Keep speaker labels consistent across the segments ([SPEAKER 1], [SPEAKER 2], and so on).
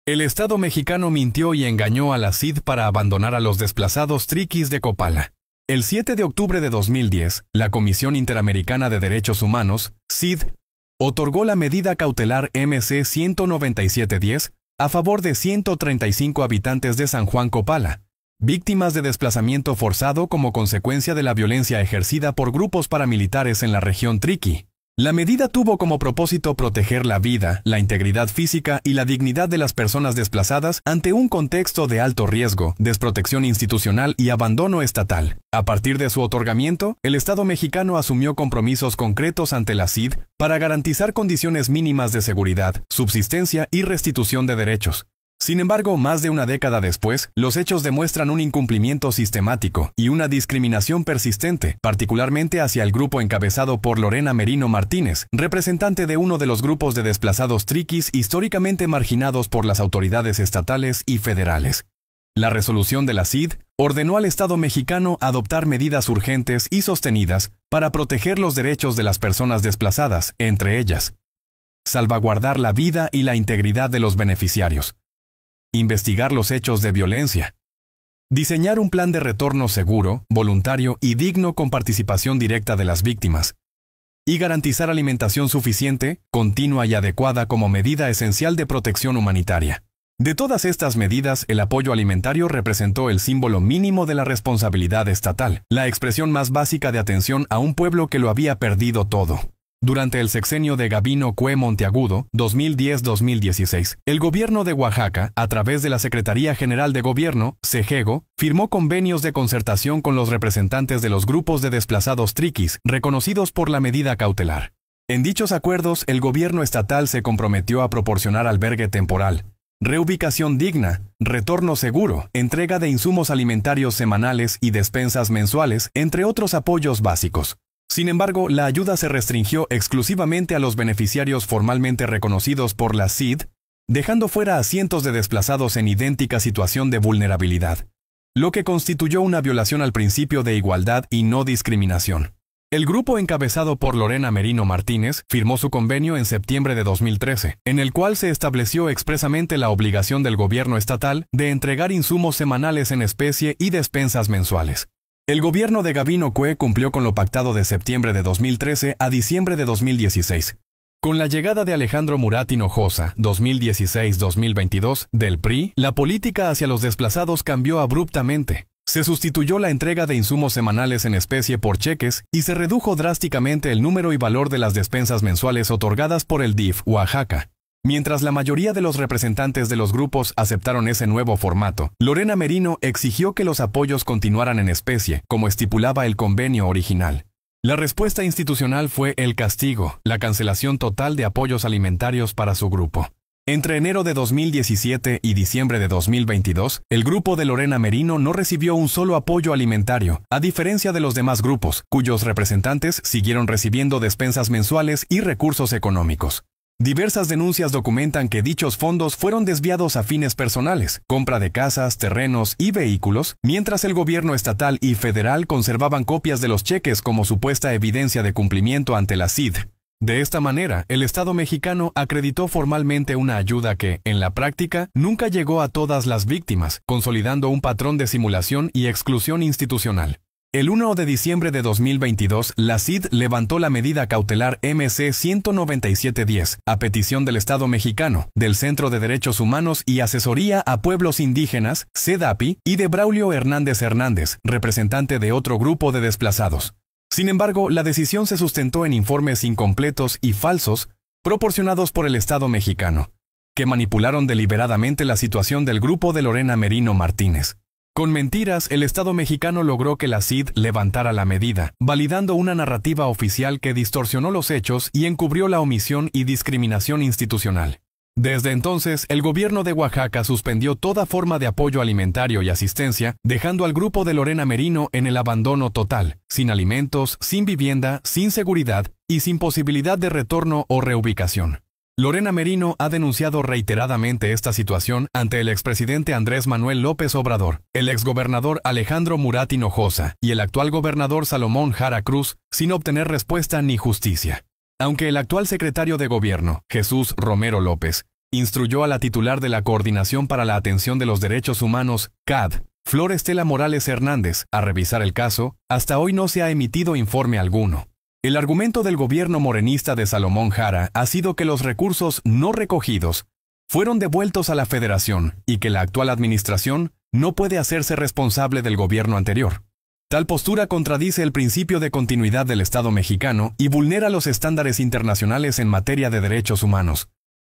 [SPEAKER 1] El Estado mexicano mintió y engañó a la CID para abandonar a los desplazados triquis de Copala. El 7 de octubre de 2010, la Comisión Interamericana de Derechos Humanos, CID, otorgó la medida cautelar MC 19710 a favor de 135 habitantes de San Juan Copala, víctimas de desplazamiento forzado como consecuencia de la violencia ejercida por grupos paramilitares en la región Triqui. La medida tuvo como propósito proteger la vida, la integridad física y la dignidad de las personas desplazadas ante un contexto de alto riesgo, desprotección institucional y abandono estatal. A partir de su otorgamiento, el Estado mexicano asumió compromisos concretos ante la CID para garantizar condiciones mínimas de seguridad, subsistencia y restitución de derechos. Sin embargo, más de una década después, los hechos demuestran un incumplimiento sistemático y una discriminación persistente, particularmente hacia el grupo encabezado por Lorena Merino Martínez, representante de uno de los grupos de desplazados triquis históricamente marginados por las autoridades estatales y federales. La resolución de la CID ordenó al Estado mexicano adoptar medidas urgentes y sostenidas para proteger los derechos de las personas desplazadas, entre ellas, salvaguardar la vida y la integridad de los beneficiarios, investigar los hechos de violencia, diseñar un plan de retorno seguro, voluntario y digno con participación directa de las víctimas, y garantizar alimentación suficiente, continua y adecuada como medida esencial de protección humanitaria. De todas estas medidas, el apoyo alimentario representó el símbolo mínimo de la responsabilidad estatal, la expresión más básica de atención a un pueblo que lo había perdido todo. Durante el sexenio de Gabino Cue Monteagudo, 2010-2016, el gobierno de Oaxaca, a través de la Secretaría General de Gobierno, CEGEGO, firmó convenios de concertación con los representantes de los grupos de desplazados triquis, reconocidos por la medida cautelar. En dichos acuerdos, el gobierno estatal se comprometió a proporcionar albergue temporal, reubicación digna, retorno seguro, entrega de insumos alimentarios semanales y despensas mensuales, entre otros apoyos básicos. Sin embargo, la ayuda se restringió exclusivamente a los beneficiarios formalmente reconocidos por la CID, dejando fuera a cientos de desplazados en idéntica situación de vulnerabilidad, lo que constituyó una violación al principio de igualdad y no discriminación. El grupo encabezado por Lorena Merino Martínez firmó su convenio en septiembre de 2013, en el cual se estableció expresamente la obligación del gobierno estatal de entregar insumos semanales en especie y despensas mensuales. El gobierno de Gabino Cue cumplió con lo pactado de septiembre de 2013 a diciembre de 2016. Con la llegada de Alejandro Murat Hinojosa, 2016-2022, del PRI, la política hacia los desplazados cambió abruptamente. Se sustituyó la entrega de insumos semanales en especie por cheques y se redujo drásticamente el número y valor de las despensas mensuales otorgadas por el DIF Oaxaca. Mientras la mayoría de los representantes de los grupos aceptaron ese nuevo formato, Lorena Merino exigió que los apoyos continuaran en especie, como estipulaba el convenio original. La respuesta institucional fue el castigo, la cancelación total de apoyos alimentarios para su grupo. Entre enero de 2017 y diciembre de 2022, el grupo de Lorena Merino no recibió un solo apoyo alimentario, a diferencia de los demás grupos, cuyos representantes siguieron recibiendo despensas mensuales y recursos económicos. Diversas denuncias documentan que dichos fondos fueron desviados a fines personales, compra de casas, terrenos y vehículos, mientras el gobierno estatal y federal conservaban copias de los cheques como supuesta evidencia de cumplimiento ante la CID. De esta manera, el Estado mexicano acreditó formalmente una ayuda que, en la práctica, nunca llegó a todas las víctimas, consolidando un patrón de simulación y exclusión institucional. El 1 de diciembre de 2022, la CID levantó la medida cautelar MC 19710, a petición del Estado mexicano, del Centro de Derechos Humanos y Asesoría a Pueblos Indígenas, CEDAPI, y de Braulio Hernández Hernández, representante de otro grupo de desplazados. Sin embargo, la decisión se sustentó en informes incompletos y falsos proporcionados por el Estado mexicano, que manipularon deliberadamente la situación del grupo de Lorena Merino Martínez. Con mentiras, el Estado mexicano logró que la CID levantara la medida, validando una narrativa oficial que distorsionó los hechos y encubrió la omisión y discriminación institucional. Desde entonces, el gobierno de Oaxaca suspendió toda forma de apoyo alimentario y asistencia, dejando al grupo de Lorena Merino en el abandono total, sin alimentos, sin vivienda, sin seguridad y sin posibilidad de retorno o reubicación. Lorena Merino ha denunciado reiteradamente esta situación ante el expresidente Andrés Manuel López Obrador, el exgobernador Alejandro Murat Hinojosa y el actual gobernador Salomón Jara Cruz, sin obtener respuesta ni justicia. Aunque el actual secretario de Gobierno, Jesús Romero López, instruyó a la titular de la Coordinación para la Atención de los Derechos Humanos, CAD, Flor Estela Morales Hernández, a revisar el caso. Hasta hoy no se ha emitido informe alguno. El argumento del gobierno morenista de Salomón Jara ha sido que los recursos no recogidos fueron devueltos a la Federación y que la actual administración no puede hacerse responsable del gobierno anterior. Tal postura contradice el principio de continuidad del Estado mexicano y vulnera los estándares internacionales en materia de derechos humanos.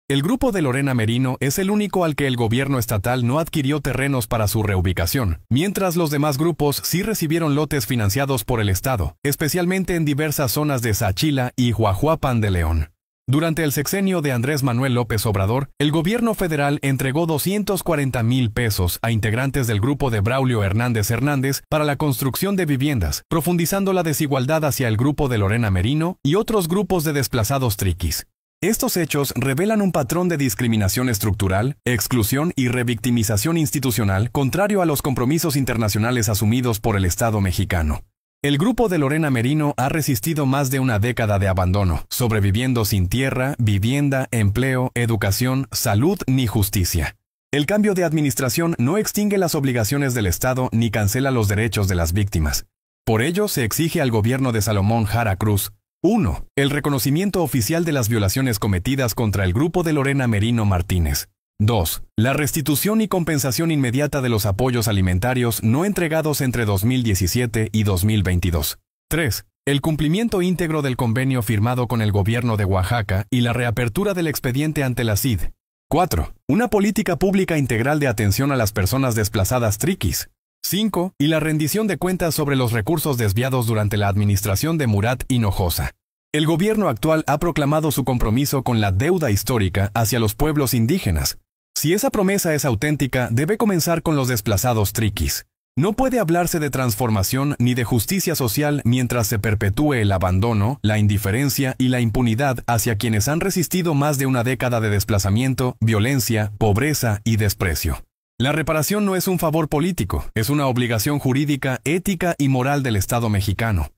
[SPEAKER 1] El grupo de Lorena Merino es el único al que el gobierno estatal no adquirió terrenos para su reubicación, mientras los demás grupos sí recibieron lotes financiados por el Estado, especialmente en diversas zonas de Sachila y Huajuapan de León. Durante el sexenio de Andrés Manuel López Obrador, el gobierno federal entregó 240,000 pesos a integrantes del grupo de Braulio Hernández Hernández para la construcción de viviendas, profundizando la desigualdad hacia el grupo de Lorena Merino y otros grupos de desplazados triquis. Estos hechos revelan un patrón de discriminación estructural, exclusión y revictimización institucional contrario a los compromisos internacionales asumidos por el Estado mexicano. El grupo de Lorena Merino ha resistido más de una década de abandono, sobreviviendo sin tierra, vivienda, empleo, educación, salud ni justicia. El cambio de administración no extingue las obligaciones del Estado ni cancela los derechos de las víctimas. Por ello, se exige al gobierno de Salomón Jara Cruz: 1. El reconocimiento oficial de las violaciones cometidas contra el grupo de Lorena Merino Martínez. 2. La restitución y compensación inmediata de los apoyos alimentarios no entregados entre 2017 y 2022. 3. El cumplimiento íntegro del convenio firmado con el gobierno de Oaxaca y la reapertura del expediente ante la CID. 4. Una política pública integral de atención a las personas desplazadas triquis. 5. Y la rendición de cuentas sobre los recursos desviados durante la administración de Murat Hinojosa. El gobierno actual ha proclamado su compromiso con la deuda histórica hacia los pueblos indígenas. Si esa promesa es auténtica, debe comenzar con los desplazados triquis. No puede hablarse de transformación ni de justicia social mientras se perpetúe el abandono, la indiferencia y la impunidad hacia quienes han resistido más de una década de desplazamiento, violencia, pobreza y desprecio. La reparación no es un favor político, es una obligación jurídica, ética y moral del Estado mexicano.